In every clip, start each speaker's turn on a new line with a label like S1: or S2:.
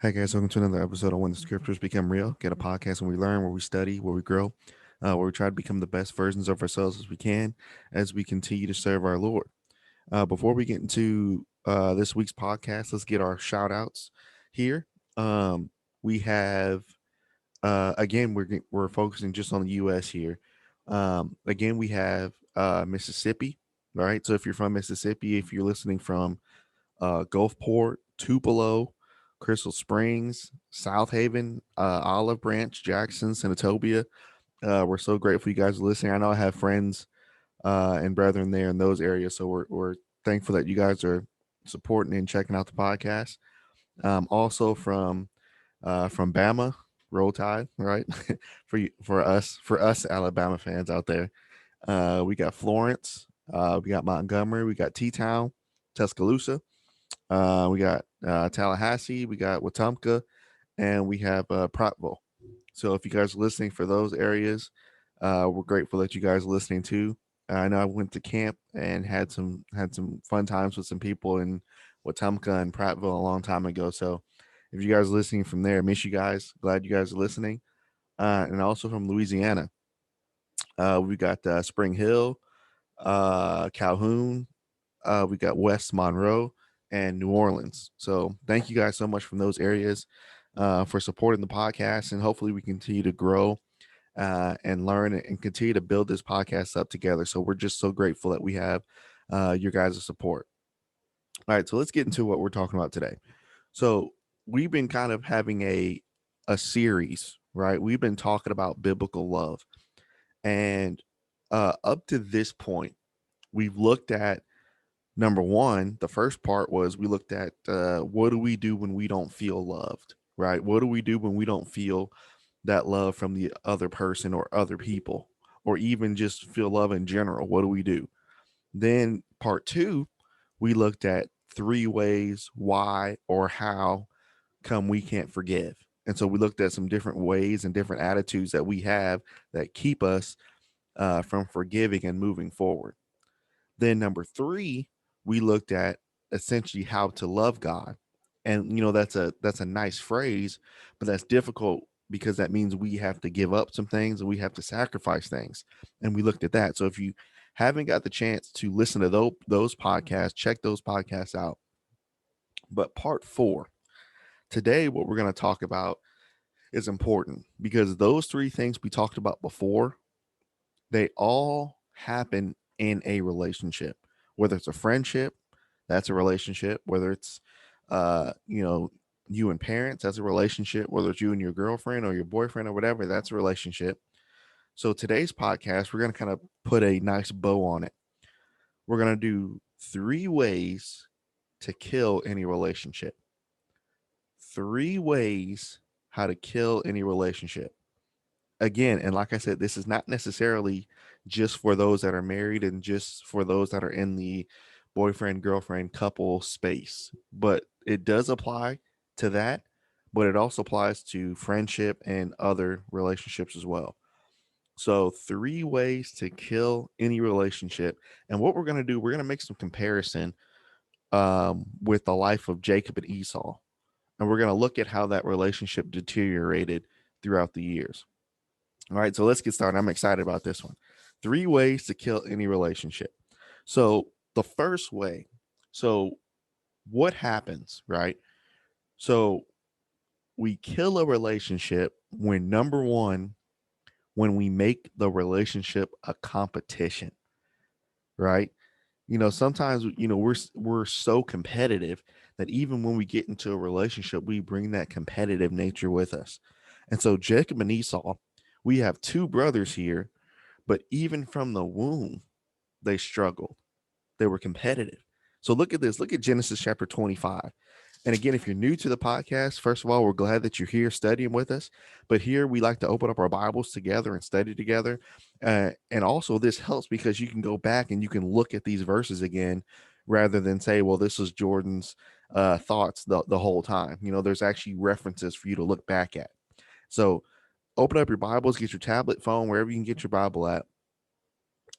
S1: Hey guys, welcome to another episode of When the Scriptures Become Real. Get a podcast where we learn, where we study, where we grow, where we try to become the best versions of ourselves as we can as we continue to serve our Lord. Before we get into this week's podcast, let's get our shout outs here. We have, again, we're focusing just on the U.S. here. Again, we have Mississippi, right? So if you're from Mississippi, if you're listening from Gulfport, Tupelo, Crystal Springs, South Haven, Olive Branch, Jackson, Senatobia. We're so grateful you guys are listening. I know I have friends and brethren there in those areas, so we're thankful that you guys are supporting and checking out the podcast. Also from Bama, Roll Tide, right? For us Alabama fans out there. We got Florence, we got Montgomery, we got T Town, Tuscaloosa. We got Tallahassee, we got Wetumpka, and we have Prattville. So if you guys are listening for those areas, we're grateful that you guys are listening too. I know I went to camp and had some fun times with some people in Wetumpka and Prattville a long time ago. So if you guys are listening from there, I miss you guys. Glad you guys are listening. And also from Louisiana, we got Spring Hill, Calhoun, we got West Monroe and New Orleans. So thank you guys so much from those areas for supporting the podcast, and hopefully we continue to grow and learn and continue to build this podcast up together. So we're just so grateful that we have your guys' support. All right, so let's get into what we're talking about today. So we've been kind of having a series, right? We've been talking about biblical love, and up to this point, we've looked at number one. The first part was we looked at what do we do when we don't feel loved, right? What do we do when we don't feel that love from the other person or other people, or even just feel love in general? What do we do? Then part two, we looked at three ways why or how come we can't forgive. And so we looked at some different ways and different attitudes that we have that keep us from forgiving and moving forward. Then number three, we looked at essentially how to love God. And that's a nice phrase, but that's difficult because that means we have to give up some things and we have to sacrifice things. And we looked at that. So if you haven't got the chance to listen to those podcasts, check those podcasts out. But part four, today, what we're going to talk about is important because those three things we talked about before, they all happen in a relationship. Whether it's a friendship, that's a relationship. Whether it's uh you know you and parents, that's a relationship. Whether it's you and your girlfriend or your boyfriend or whatever, that's a relationship. So today's podcast, we're going to kind of put a nice bow on it. We're going to do three ways to kill any relationship. Three ways how to kill any relationship. Again, and like I said, this is not necessarily just for those that are married and just for those that are in the boyfriend girlfriend couple space, but it does apply to that, but it also applies to friendship and other relationships as well. So three ways to kill any relationship. And what we're going to do, we're going to make some comparison with the life of Jacob and Esau, and we're going to look at how that relationship deteriorated throughout the years. All right, so let's get started. I'm excited about this one. Three ways to kill any relationship. So, the first way, so what happens, right? So, we kill a relationship when number one, when we make the relationship a competition, right? Sometimes we're so competitive that even when we get into a relationship, we bring that competitive nature with us. And so Jacob and Esau, we have two brothers here, but even from the womb, they struggled. They were competitive. So look at this. Look at Genesis chapter 25. And again, if you're new to the podcast, first of all, we're glad that you're here studying with us. But here we like to open up our Bibles together and study together. And also, this helps because you can go back and you can look at these verses again rather than say, well, this is Jordan's thoughts the whole time. There's actually references for you to look back at. So open up your Bibles, get your tablet, phone, wherever you can get your Bible at,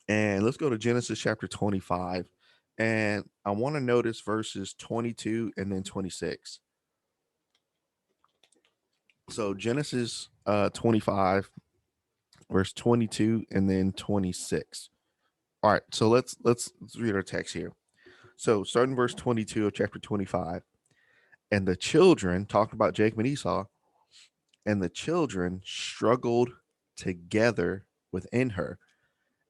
S1: and let's go to Genesis chapter 25. And I want to notice verses 22 and then 26. So Genesis 25, verse 22, and then 26. All right, so let's read our text here. So starting verse 22 of chapter 25. And the children talked about Jacob and Esau, and the children struggled together within her.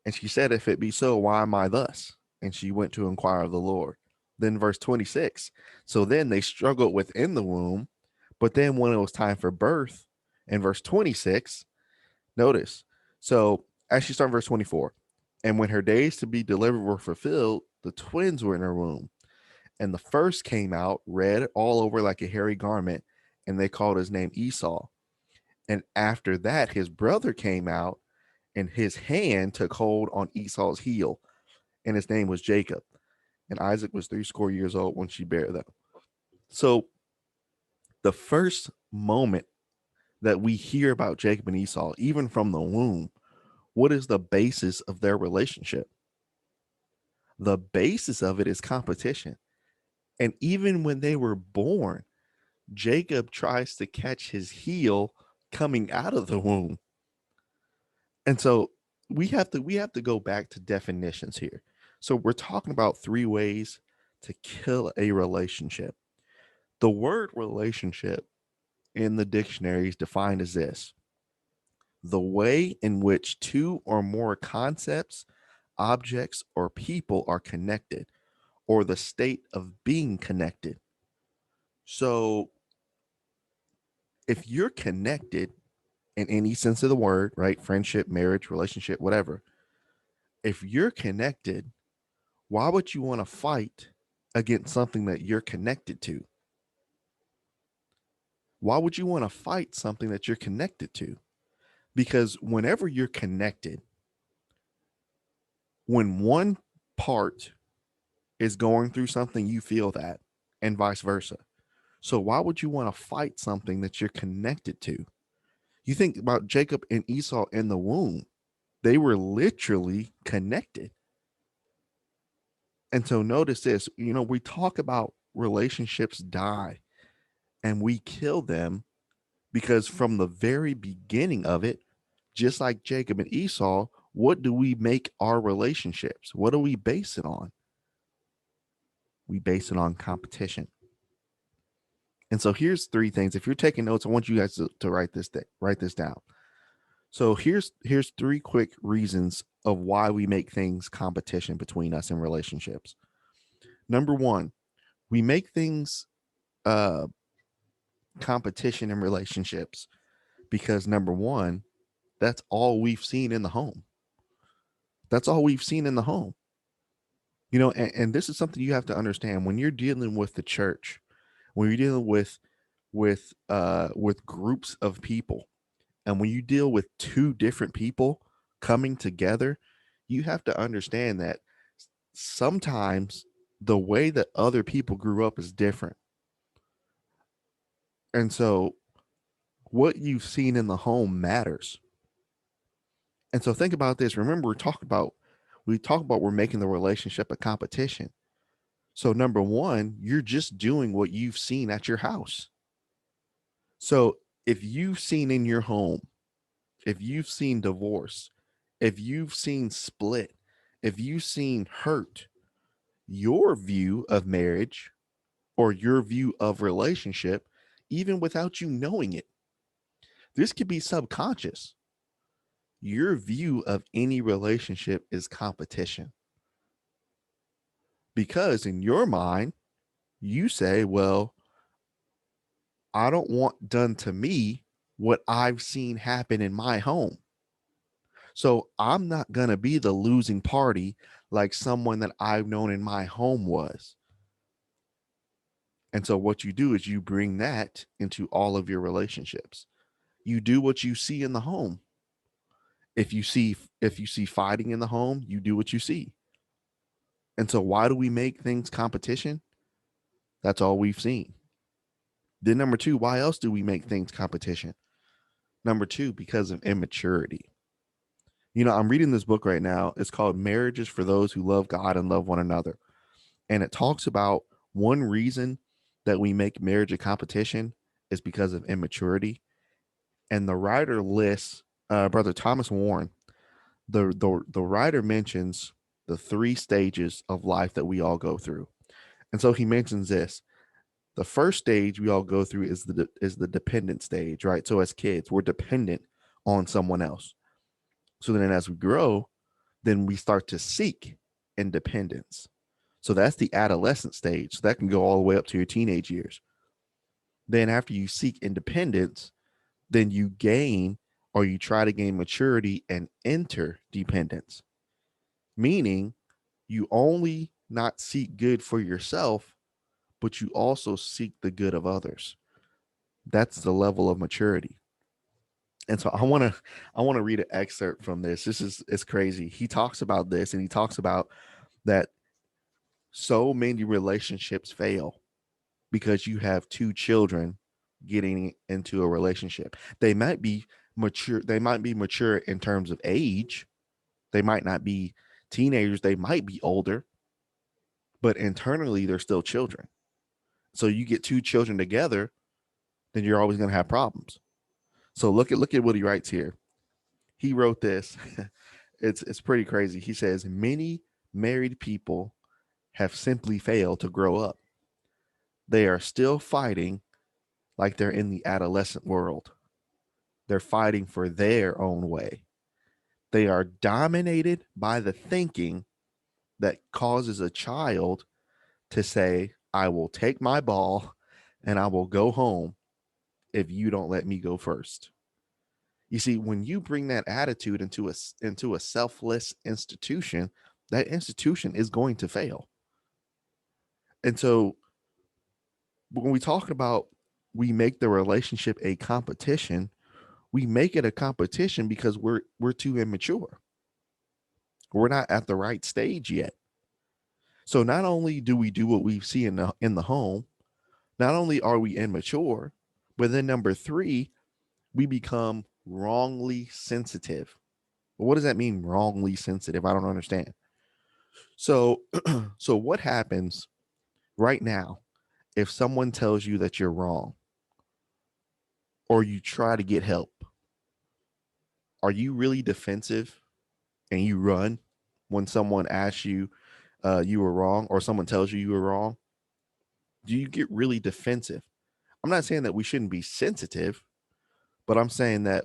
S1: And she said, if it be so, why am I thus? And she went to inquire of the Lord. Then verse 26. So then they struggled within the womb, but then when it was time for birth, in verse 26, notice. So as she started verse 24, and when her days to be delivered were fulfilled, the twins were in her womb. And the first came out red all over like a hairy garment, and they called his name Esau. And after that, his brother came out, and his hand took hold on Esau's heel, and his name was Jacob. And Isaac was 80 years old when she bare them. So the first moment that we hear about Jacob and Esau, even from the womb, what is the basis of their relationship? The basis of it is competition. And even when they were born, Jacob tries to catch his heel coming out of the womb. And so we have to go back to definitions here. So we're talking about three ways to kill a relationship. The word relationship in the dictionary is defined as this: the way in which two or more concepts, objects, or people are connected, or the state of being connected. So if you're connected in any sense of the word, right? Friendship, marriage, relationship, whatever. If you're connected, why would you want to fight against something that you're connected to? Why would you want to fight something that you're connected to? Because whenever you're connected, when one part is going through something, you feel that, and vice versa. So why would you want to fight something that you're connected to? You think about Jacob and Esau in the womb, they were literally connected. And so notice this, we talk about relationships die and we kill them because from the very beginning of it, just like Jacob and Esau, what do we make our relationships? What do we base it on? We base it on competition. And so here's three things. If you're taking notes, I want you guys to write this down. So here's three quick reasons of why we make things competition between us in relationships. Number one, we make things competition in relationships because number one, that's all we've seen in the home. That's all we've seen in the home. And this is something you have to understand when you're dealing with the church, when you're dealing with groups of people, and when you deal with two different people coming together, you have to understand that sometimes the way that other people grew up is different. And so what you've seen in the home matters. And so think about this. Remember, we talk about we're making the relationship a competition. So number one, you're just doing what you've seen at your house. So if you've seen in your home, if you've seen divorce, if you've seen split, if you've seen hurt, your view of marriage or your view of relationship, even without you knowing it, this could be subconscious. Your view of any relationship is competition. Because in your mind, you say, well, I don't want done to me what I've seen happen in my home. So I'm not going to be the losing party like someone that I've known in my home was. And so what you do is you bring that into all of your relationships. You do what you see in the home. If you see fighting in the home, you do what you see. And so why do we make things competition? That's all we've seen. Then number two, why else do we make things competition? Number two, because of immaturity. I'm reading this book right now. It's called Marriages for Those Who Love God and Love One Another. And it talks about one reason that we make marriage a competition is because of immaturity. And the writer lists Brother Thomas Warren. The writer mentions the three stages of life that we all go through. And so he mentions this. The first stage we all go through is the dependent stage, right? So as kids, we're dependent on someone else. So then as we grow, then we start to seek independence. So that's the adolescent stage. So that can go all the way up to your teenage years. Then after you seek independence, then you gain or you try to gain maturity and enter dependence, meaning you only not seek good for yourself, but you also seek the good of others. That's the level of maturity. And so I want to read an excerpt from this. This is it's crazy. He talks about this and he talks about that so many relationships fail because you have two children getting into a relationship. They might be mature in terms of age. They might not be teenagers, they might be older, but internally they're still children. So you get two children together, then you're always going to have problems. So look at what he writes here. He wrote this. It's pretty crazy. He says many married people have simply failed to grow up. They are still fighting like they're in the adolescent world. They're fighting for their own way. They are dominated by the thinking that causes a child to say, I will take my ball and I will go home if you don't let me go first. You see, when you bring that attitude into a selfless institution, that institution is going to fail. And so when we talk about we make the relationship a competition, we make it a competition because we're too immature. We're not at the right stage yet. So not only do we do what we see in the home, not only are we immature, but then number three, we become wrongly sensitive. Well, what does that mean, wrongly sensitive? I don't understand. So, so what happens right now if someone tells you that you're wrong or you try to get help? Are you really defensive and you run when someone asks you you were wrong or someone tells you were wrong? Do you get really defensive? I'm not saying that we shouldn't be sensitive, but I'm saying that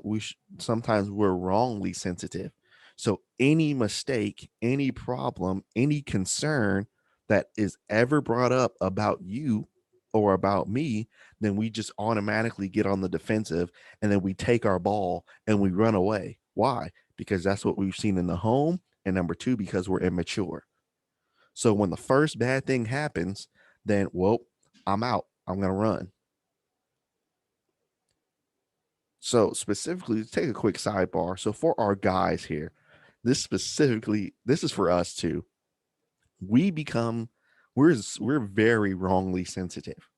S1: sometimes we're wrongly sensitive. So any mistake, any problem, any concern that is ever brought up about you or about me, then we just automatically get on the defensive and then we take our ball and we run away. Why? Because that's what we've seen in the home. And number two, because we're immature. So when the first bad thing happens, then, well, I'm out. I'm going to run. So specifically, take a quick sidebar. So for our guys here, this is for us too. We become we're very wrongly sensitive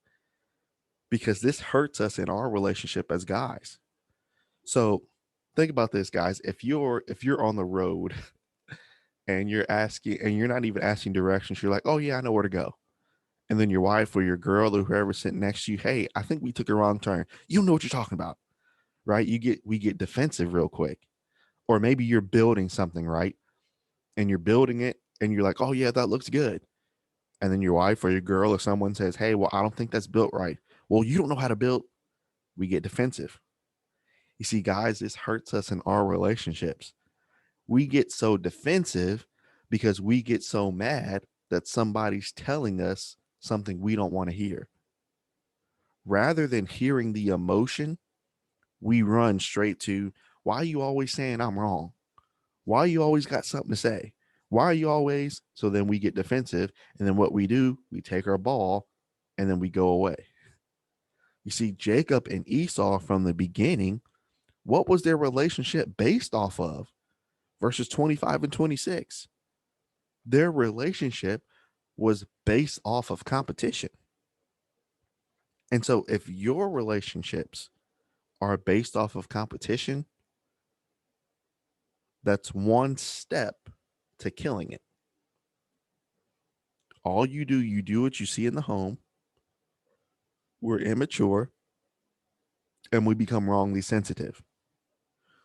S1: because this hurts us in our relationship as guys. So think about this, guys. If you're on the road and you're not even asking directions, you're like, oh yeah, I know where to go. And then your wife or your girl or whoever's sitting next to you, hey, I think we took a wrong turn. You don't know what you're talking about, right? We get defensive real quick. Or maybe you're building something, right? And you're building it and you're like, oh yeah, that looks good. And then your wife or your girl or someone says, hey, well, I don't think that's built right. Well, you don't know how to build. We get defensive. You see, guys, this hurts us in our relationships. We get so defensive because we get so mad that somebody's telling us something we don't want to hear. Rather than hearing the emotion, we run straight to, why are you always saying I'm wrong? Why you always got something to say? Why are you always? So then we get defensive. And then what we do, we take our ball and then we go away. You see, Jacob and Esau from the beginning, what was their relationship based off of? Verses 25 and 26. Their relationship was based off of competition. And so if your relationships are based off of competition, that's one step to killing it. All you do what you see in the home. We're immature and we become wrongly sensitive.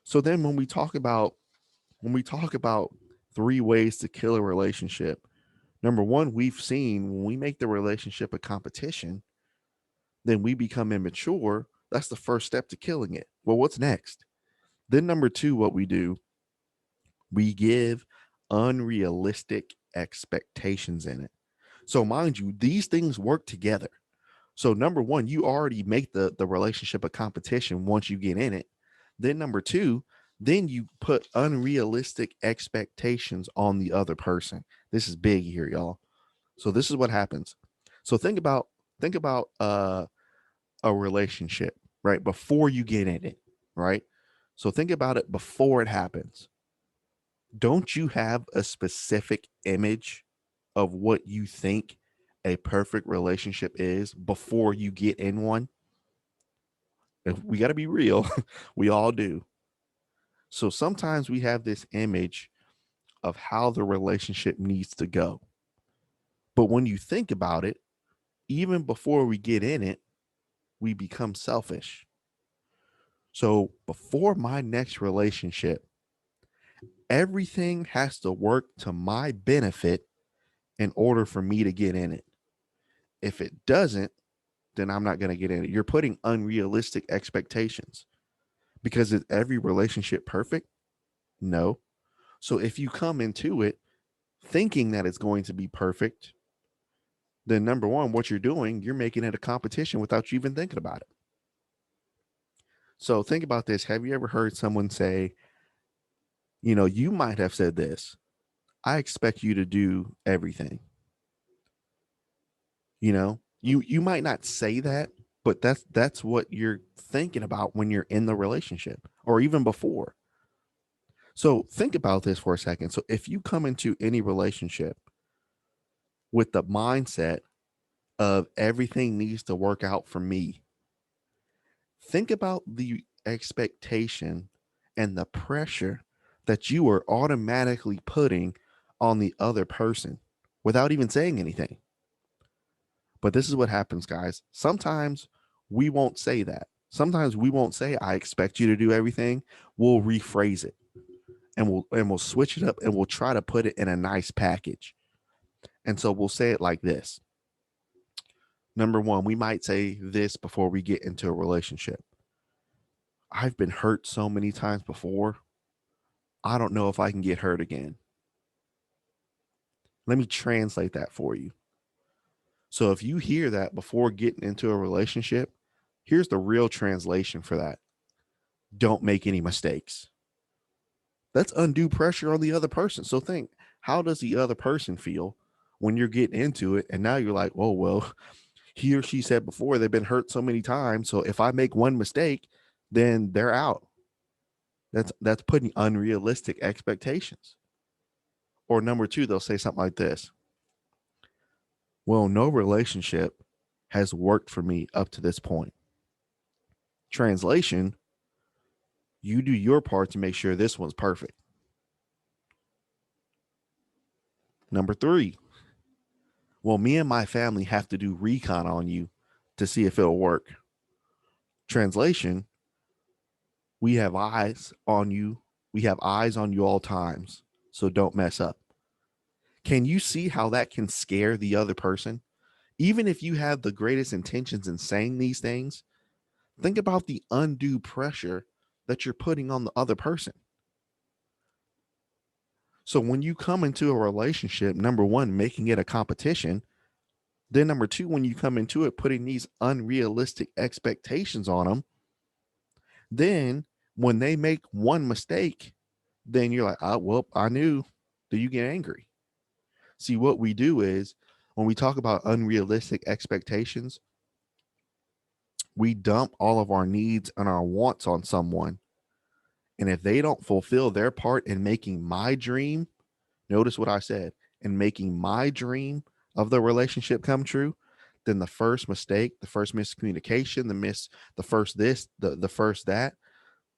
S1: So then when we talk about 3 ways to kill a relationship, number one, we've seen when we make the relationship a competition, then we become immature. That's the first step to killing it. Well, what's next? Then number two, what we do, we give unrealistic expectations in it. So mind you, these things work together. So number one, you already make the relationship a competition once you get in it. Then number two, then you put unrealistic expectations on the other person. This is big here, y'all. So this is what happens. So think about a relationship, right? Before you get in it, right? So think about it before it happens. Don't you have a specific image of what you think a perfect relationship is before you get in one? If we got to be real, we all do. So sometimes we have this image of how the relationship needs to go. But when you think about it, even before we get in it, we become selfish. So before my next relationship, everything has to work to my benefit in order for me to get in it. If it doesn't, then I'm not going to get in it. You're putting unrealistic expectations because is every relationship perfect? No. So if you come into it thinking that it's going to be perfect, then number one, what you're doing, you're making it a competition without you even thinking about it. So think about this. Have you ever heard someone say, you might have said this, I expect you to do everything. You might not say that, but that's what you're thinking about when you're in the relationship or even before. So think about this for a second. So if you come into any relationship with the mindset of everything needs to work out for me, think about the expectation and the pressure that you are automatically putting on the other person without even saying anything. But this is what happens, guys. Sometimes we won't say that. Sometimes we won't say, I expect you to do everything. We'll rephrase it and we'll switch it up and we'll try to put it in a nice package. And so we'll say it like this. Number one, we might say this before we get into a relationship. I've been hurt so many times before. I don't know if I can get hurt again. Let me translate that for you. So if you hear that before getting into a relationship, here's the real translation for that. Don't make any mistakes. That's undue pressure on the other person. So think, how does the other person feel when you're getting into it? And now you're like, oh, well, he or she said before they've been hurt so many times. So if I make one mistake, then they're out. That's putting unrealistic expectations. Or number two, they'll say something like this. Well, no relationship has worked for me up to this point. Translation, you do your part to make sure this one's perfect. Number three, well, me and my family have to do recon on you to see if it'll work. Translation, we have eyes on you. We have eyes on you all times. So don't mess up. Can you see how that can scare the other person? Even if you have the greatest intentions in saying these things, think about the undue pressure that you're putting on the other person. So when you come into a relationship, number one, making it a competition, then number two, when you come into it, putting these unrealistic expectations on them, then when they make one mistake, then you're like, oh, well, I knew. Do you get angry? See, what we do is when we talk about unrealistic expectations, we dump all of our needs and our wants on someone. And if they don't fulfill their part in making my dream, notice what I said, in making my dream of the relationship come true, then the first mistake, the first miscommunication, the first this, the first that,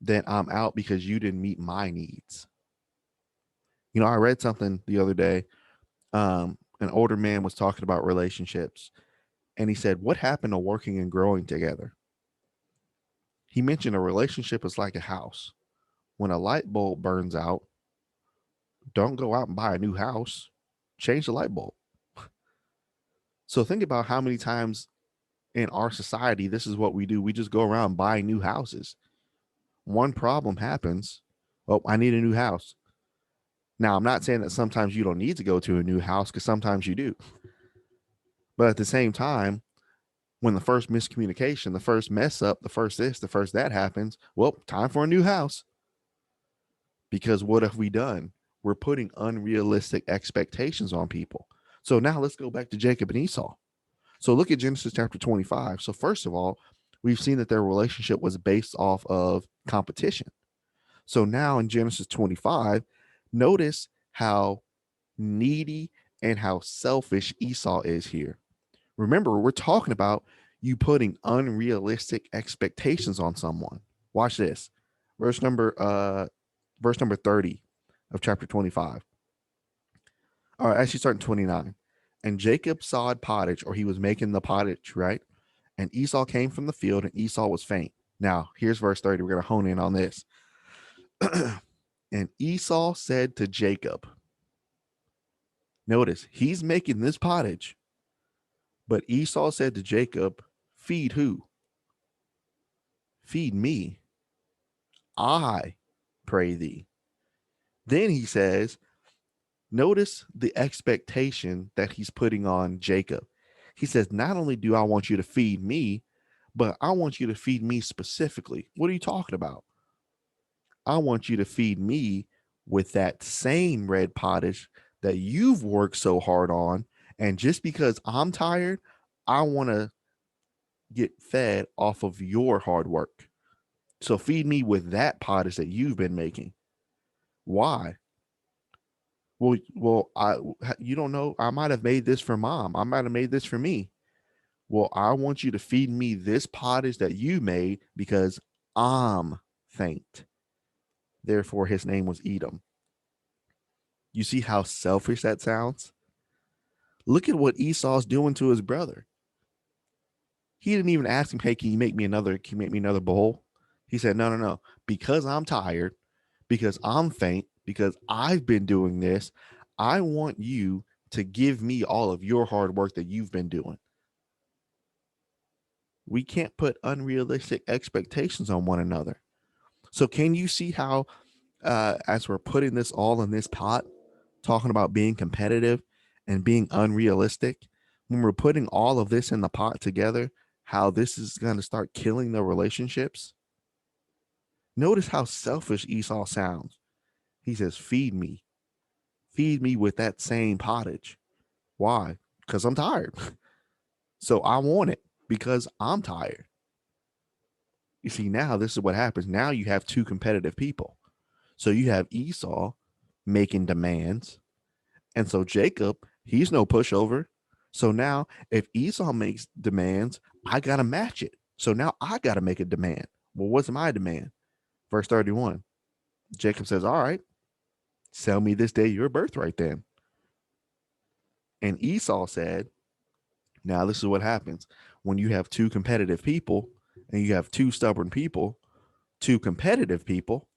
S1: then I'm out because you didn't meet my needs. I read something the other day. An older man was talking about relationships, and he said, what happened to working and growing together? He mentioned a relationship is like a house. When a light bulb burns out, don't go out and buy a new house. Change the light bulb. So think about how many times in our society this is what we do. We just go around buying new houses. One problem happens. Oh, I need a new house. Now, I'm not saying that sometimes you don't need to go to a new house because sometimes you do. But at the same time, when the first miscommunication, the first mess up, the first this, the first that happens, well, time for a new house. Because what have we done? We're putting unrealistic expectations on people. So now let's go back to Jacob and Esau. So look at Genesis chapter 25. So, first of all, we've seen that their relationship was based off of competition. So now in Genesis 25, notice how needy and how selfish Esau is here. Remember, we're talking about you putting unrealistic expectations on someone. Watch this. Verse number 30 of chapter 25. All right, actually starting 29. And Jacob sawed pottage, or he was making the pottage, right? And Esau came from the field, and Esau was faint. Now, here's verse 30. We're going to hone in on this. And Esau said to Jacob, notice, he's making this pottage. But Esau said to Jacob, feed who? Feed me. I pray thee. Then he says, notice the expectation that he's putting on Jacob. He says, not only do I want you to feed me, but I want you to feed me specifically. What are you talking about? I want you to feed me with that same red pottage that you've worked so hard on. And just because I'm tired, I want to get fed off of your hard work. So feed me with that pottage that you've been making. Why? Well, you don't know. I might have made this for mom. I might have made this for me. Well, I want you to feed me this pottage that you made because I'm faint. Therefore, his name was Edom. You see how selfish that sounds? Look at what Esau's doing to his brother. He didn't even ask him, "Hey, can you make me another bowl?" He said, "No, no, no. Because I'm tired, because I'm faint, because I've been doing this, I want you to give me all of your hard work that you've been doing." We can't put unrealistic expectations on one another. So can you see how, as we're putting this all in this pot, talking about being competitive and being unrealistic, when we're putting all of this in the pot together, how this is going to start killing the relationships? Notice how selfish Esau sounds. He says, feed me. Feed me with that same pottage. Why? Because I'm tired. So I want it because I'm tired. You see, now this is what happens. Now you have two competitive people. So you have Esau making demands. And so Jacob, he's no pushover. So now if Esau makes demands, I got to match it. So now I got to make a demand. Well, what's my demand? Verse 31. Jacob says, all right, sell me this day your birthright then. And Esau said, now this is what happens when you have two competitive people and you have two stubborn people, two competitive people.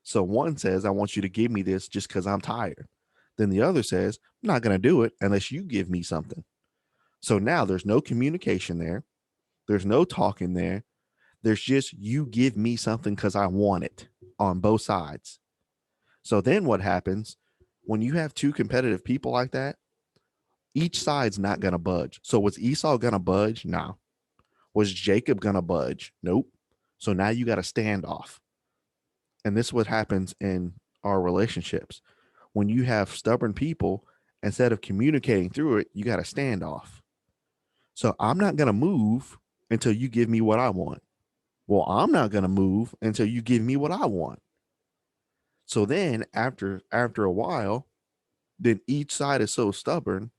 S1: So one says, I want you to give me this just because I'm tired. Then the other says, I'm not going to do it unless you give me something. So now there's no communication there. There's no talking there. There's just you give me something because I want it on both sides. So then what happens when you have two competitive people like that? Each side's not going to budge. So was Esau going to budge? No. Was Jacob going to budge? Nope. So now you got a standoff. And this is what happens in our relationships. When you have stubborn people, instead of communicating through it, you got a standoff. So I'm not going to move until you give me what I want. Well, I'm not going to move until you give me what I want. So then after a while, then each side is so stubborn.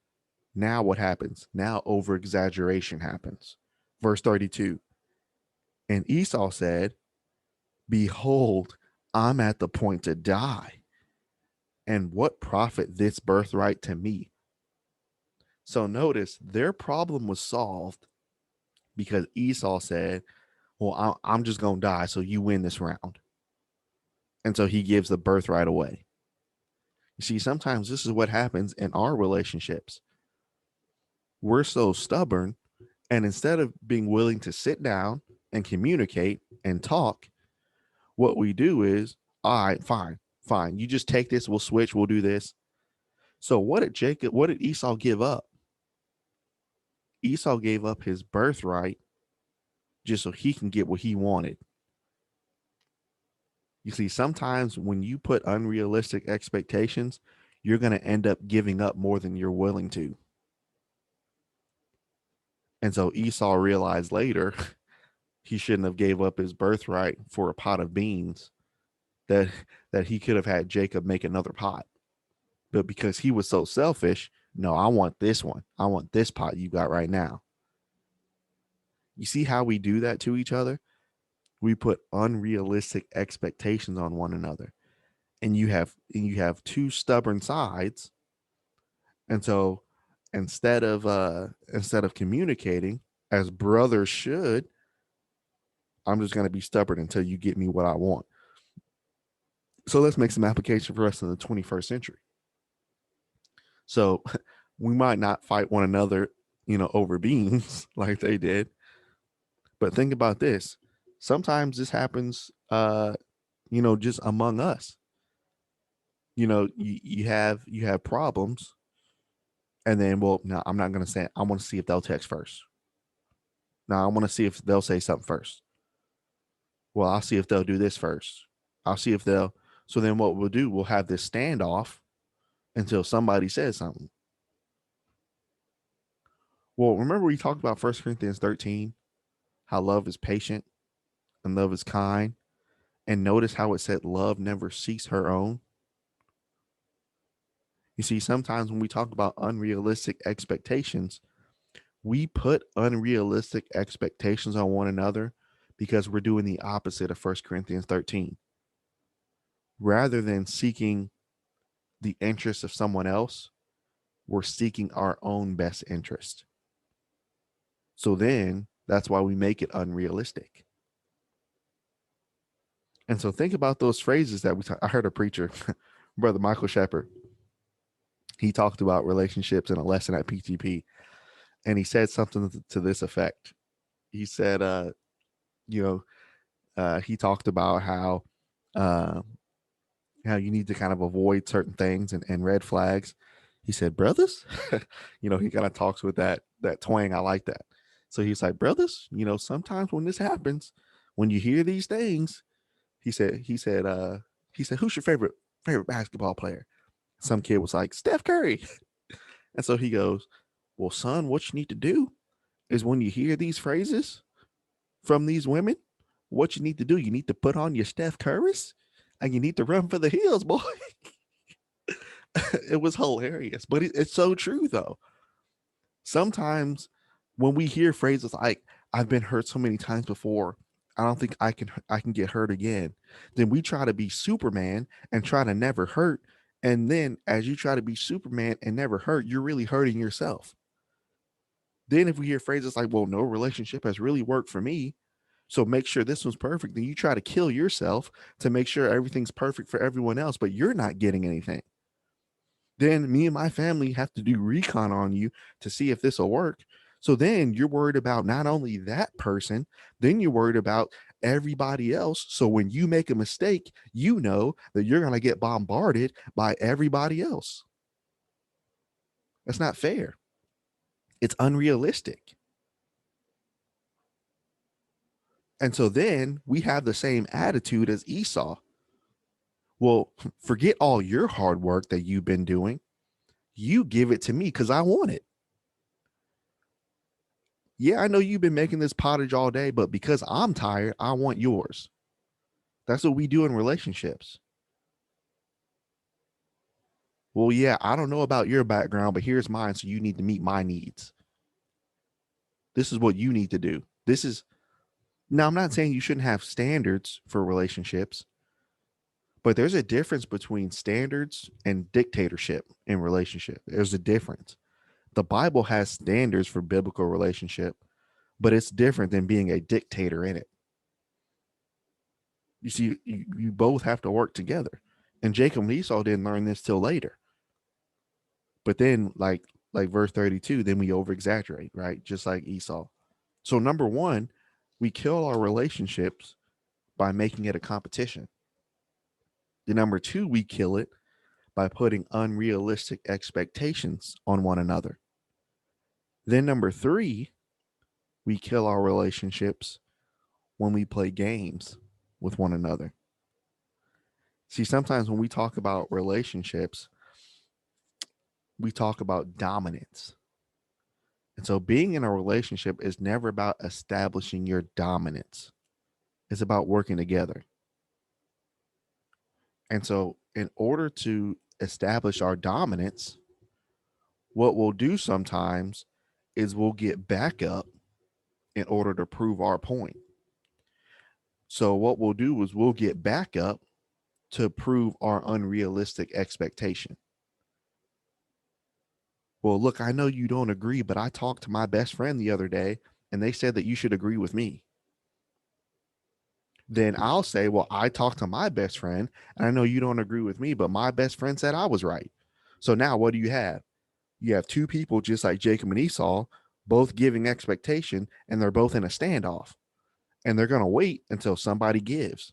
S1: Now what happens? Now over exaggeration happens. Verse 32. And Esau said, behold, I'm at the point to die. And what profit this birthright to me? So notice their problem was solved because Esau said, well, I'm just going to die. So you win this round. And so he gives the birthright away. You see, sometimes this is what happens in our relationships. We're so stubborn. And instead of being willing to sit down and communicate and talk, what we do is, all right, fine. You just take this. We'll switch. We'll do this. So what did Esau give up? Esau gave up his birthright just so he can get what he wanted. You see, sometimes when you put unrealistic expectations, you're going to end up giving up more than you're willing to. And so Esau realized later he shouldn't have gave up his birthright for a pot of beans that he could have had Jacob make another pot. But because he was so selfish, no, I want this one. I want this pot you got right now. You see how we do that to each other? We put unrealistic expectations on one another. And you have two stubborn sides. And so instead of communicating as brothers should, I'm just going to be stubborn until you get me what I want. So let's make some application for us in the 21st century. So we might not fight one another, over beans like they did. But think about this. Sometimes this happens, just among us. You have problems. And then, well, no, I'm not going to say it. I want to see if they'll text first. Now, I want to see if they'll say something first. Well, I'll see if they'll do this first. I'll see if they'll. So then what we'll do, we'll have this standoff until somebody says something. Well, remember we talked about 1 Corinthians 13, how love is patient and love is kind. And notice how it said love never seeks her own. You see, sometimes when we talk about unrealistic expectations, we put unrealistic expectations on one another because we're doing the opposite of 1 Corinthians 13. Rather than seeking the interest of someone else, we're seeking our own best interest. So then that's why we make it unrealistic. And so think about those phrases that I heard a preacher, Brother Michael Shepard. He talked about relationships in a lesson at PTP. And he said something to this effect. He said, he talked about how you need to kind of avoid certain things and red flags. He said, brothers, he kind of talks with that twang. I like that. So he's like, brothers, sometimes when this happens, when you hear these things, he said, who's your favorite basketball player? Some kid was like, Steph Curry. And so he goes, well, son, what you need to do is when you hear these phrases from these women, what you need to do, you need to put on your Steph Currys and you need to run for the hills, boy. It was hilarious, but it's so true though. Sometimes when we hear phrases like, I've been hurt so many times before, I don't think I can get hurt again. Then we try to be Superman and try to never hurt. And then as you try to be Superman and never hurt, you're really hurting yourself. Then if we hear phrases like, well, no relationship has really worked for me, so make sure this one's perfect, then you try to kill yourself to make sure everything's perfect for everyone else, but you're not getting anything. Then me and my family have to do recon on you to see if this will work. So then you're worried about not only that person, then you're worried about everybody else. So when you make a mistake, you know that you're going to get bombarded by everybody else. That's not fair. It's unrealistic. And so then we have the same attitude as Esau. Well, forget all your hard work that you've been doing. You give it to me because I want it. Yeah, I know you've been making this pottage all day, but because I'm tired, I want yours. That's what we do in relationships. Well, yeah, I don't know about your background, but here's mine. So you need to meet my needs. This is what you need to do. Now, I'm not saying you shouldn't have standards for relationships, but there's a difference between standards and dictatorship in relationship. There's a difference. The Bible has standards for biblical relationship, but it's different than being a dictator in it. You see, you both have to work together. And Jacob and Esau didn't learn this till later. But then, like verse 32, then we over exaggerate, right? Just like Esau. So number one, we kill our relationships by making it a competition. The number two, we kill it by putting unrealistic expectations on one another. Then number three, we kill our relationships when we play games with one another. See, sometimes when we talk about relationships, we talk about dominance. And so being in a relationship is never about establishing your dominance. It's about working together. And so in order to establish our dominance, what we'll do sometimes is we'll get back up in order to prove our point. So what we'll do is we'll get back up to prove our unrealistic expectation. Well, look, I know you don't agree, but I talked to my best friend the other day and they said that you should agree with me. Then I'll say, well, I talked to my best friend and I know you don't agree with me, but my best friend said I was right. So now what do you have? You have two people just like Jacob and Esau, both giving expectation, and they're both in a standoff. And they're going to wait until somebody gives.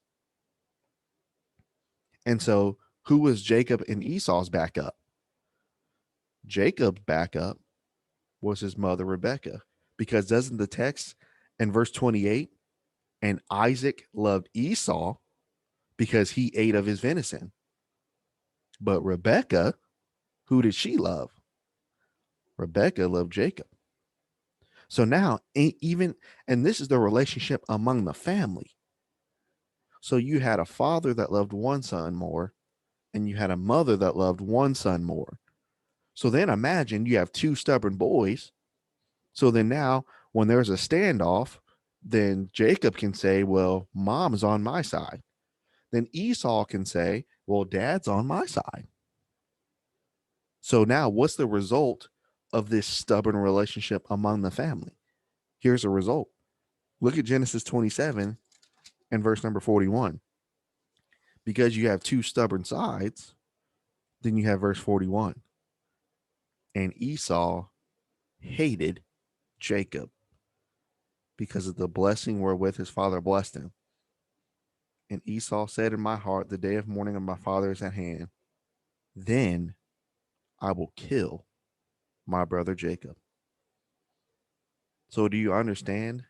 S1: And so who was Jacob and Esau's backup? Jacob's backup was his mother, Rebecca. Because doesn't the text in verse 28, and Isaac loved Esau because he ate of his venison. But Rebecca, who did she love? Rebecca loved Jacob. So now, even, and this is the relationship among the family. So you had a father that loved one son more, and you had a mother that loved one son more. So then imagine you have two stubborn boys. So then now, when there's a standoff, then Jacob can say, well, mom's on my side. Then Esau can say, well, dad's on my side. So now, what's the result of this stubborn relationship among the family? Here's a result. Look at Genesis 27 and verse number 41. Because you have two stubborn sides, then you have verse 41. And Esau hated Jacob because of the blessing wherewith his father blessed him. And Esau said in my heart, the day of mourning of my father is at hand. Then I will kill my brother Jacob. So do you understand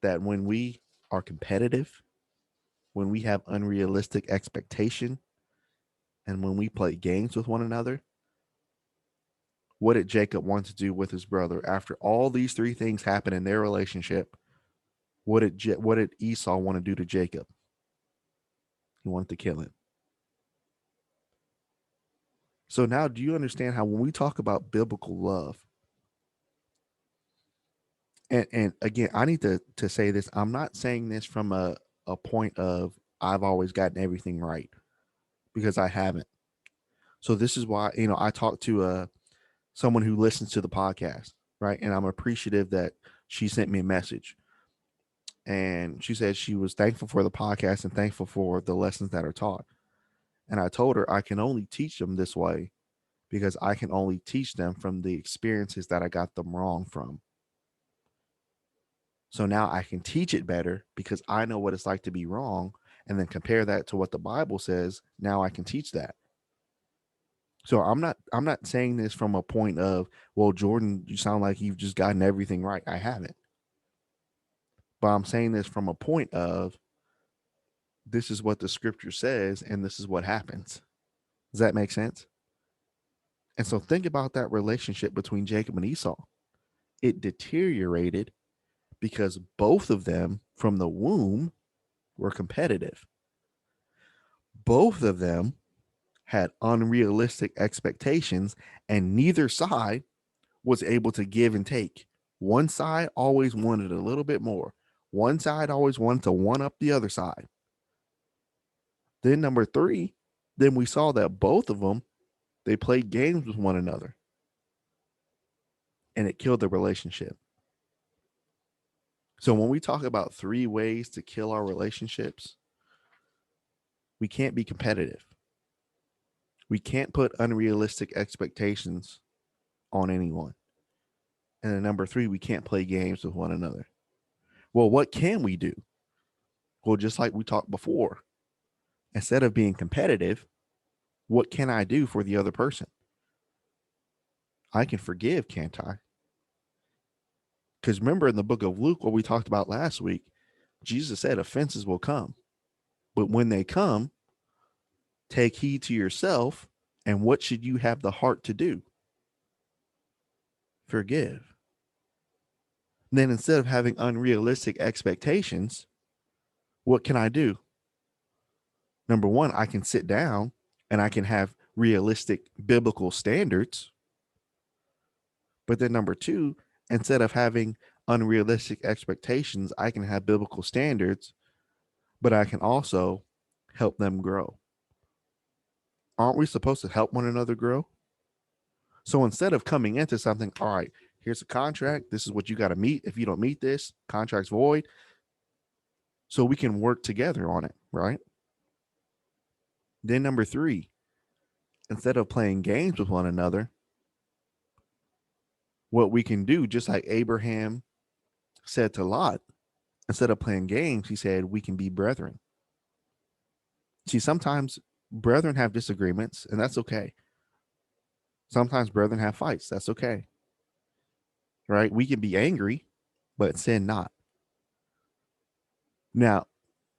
S1: that when we are competitive, when we have unrealistic expectation, and when we play games with one another, what did Jacob want to do with his brother after all these three things happen in their relationship? What did Esau want to do to Jacob? He wanted to kill him. So now, do you understand how when we talk about biblical love, and again, I need to say this. I'm not saying this from a point of I've always gotten everything right, because I haven't. So this is why, I talked to someone who listens to the podcast, right? And I'm appreciative that she sent me a message. And she said she was thankful for the podcast and thankful for the lessons that are taught. And I told her I can only teach them this way because I can only teach them from the experiences that I got them wrong from. So now I can teach it better because I know what it's like to be wrong, and then compare that to what the Bible says. Now I can teach that. So I'm not saying this from a point of, well, Jordan, you sound like you've just gotten everything right. I haven't. But I'm saying this from a point of, this is what the scripture says and this is what happens. Does that make sense? And so think about that relationship between Jacob and Esau. It deteriorated because both of them from the womb were competitive. Both of them had unrealistic expectations, and neither side was able to give and take. One side always wanted a little bit more. One side always wanted to one up the other side. Then number three, then we saw that both of them, they played games with one another, and it killed the relationship. So when we talk about three ways to kill our relationships, We can't be competitive. We can't put unrealistic expectations on anyone. And then number three, we can't play games with one another. Well, what can we do? Well, just like we talked before, instead of being competitive, what can I do for the other person? I can forgive, can't I? Because remember in the book of Luke, what we talked about last week, Jesus said offenses will come. But when they come, take heed to yourself. And what should you have the heart to do? Forgive. Then instead of having unrealistic expectations, what can I do? Number one, I can sit down and I can have realistic biblical standards. But then number two, instead of having unrealistic expectations, I can have biblical standards, but I can also help them grow. Aren't we supposed to help one another grow? So instead of coming into something, all right, here's a contract. This is what you got to meet. If you don't meet this, contract's void. So we can work together on it, right? Then number three, instead of playing games with one another, what we can do, just like Abraham said to Lot, instead of playing games, he said, we can be brethren. See, sometimes brethren have disagreements, and that's okay. Sometimes brethren have fights. That's okay. Right? We can be angry, but sin not. Now,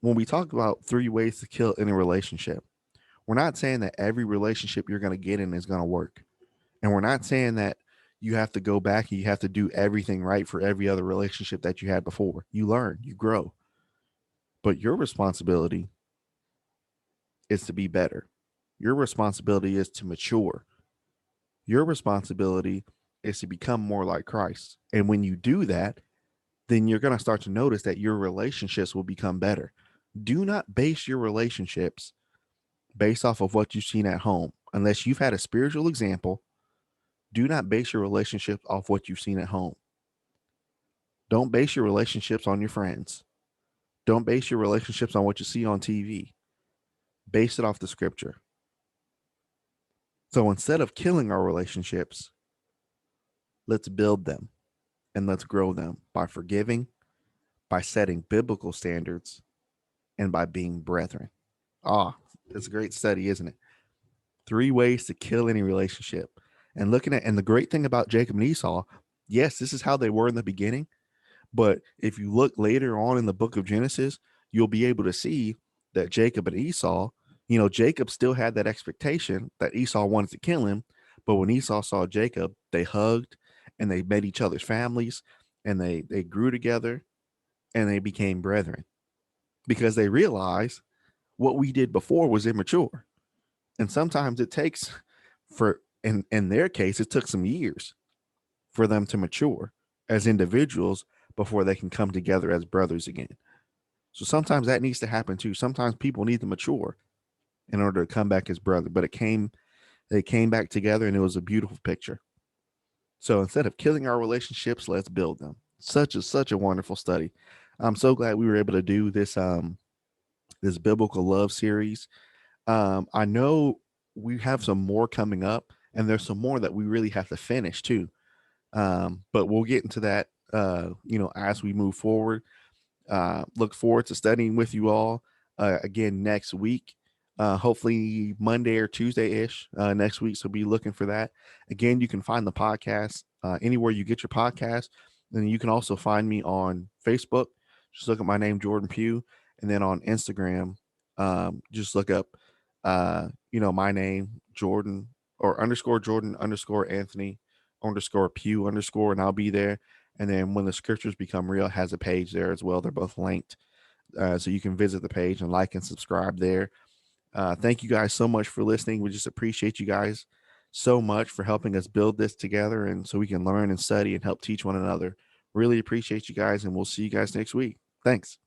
S1: when we talk about 3 ways to kill any relationship, we're not saying that every relationship you're going to get in is going to work. And we're not saying that you have to go back and you have to do everything right for every other relationship that you had before. You learn, you grow. But your responsibility is to be better. Your responsibility is to mature. Your responsibility is to become more like Christ. And when you do that, then you're going to start to notice that your relationships will become better. Do not base your relationships based off of what you've seen at home. Unless you've had a spiritual example, do not base your relationships off what you've seen at home. Don't base your relationships on your friends. Don't base your relationships on what you see on TV. Base it off the scripture. So instead of killing our relationships, let's build them and let's grow them by forgiving, by setting biblical standards, and by being brethren. It's a great study, isn't it? 3 ways to kill any relationship. And looking at, and the great thing about Jacob and Esau, yes, this is how they were in the beginning. But if you look later on in the book of Genesis, you'll be able to see that Jacob and Esau, Jacob still had that expectation that Esau wanted to kill him. But when Esau saw Jacob, they hugged and they met each other's families and they grew together and they became brethren because they realized what we did before was immature. And sometimes it takes in their case, it took some years for them to mature as individuals before they can come together as brothers again. So sometimes that needs to happen too. Sometimes people need to mature in order to come back as brother, but they came back together and it was a beautiful picture. So instead of killing our relationships, let's build them. Such a wonderful study. I'm so glad we were able to do this biblical love series. I know we have some more coming up, and there's some more that we really have to finish too. But we'll get into that, as we move forward. Look forward to studying with you all again next week. Hopefully Monday or Tuesday ish next week. So be looking for that. Again, you can find the podcast anywhere you get your podcast. And you can also find me on Facebook. Just look at my name, Jordan Pugh. And then on Instagram, just look up, my name, Jordan or underscore Jordan underscore Anthony underscore Pugh underscore, and I'll be there. And then when the scriptures become real, it has a page there as well. They're both linked. So you can visit the page and like and subscribe there. Thank you guys so much for listening. We just appreciate you guys so much for helping us build this together and so we can learn and study and help teach one another. Really appreciate you guys, and we'll see you guys next week. Thanks.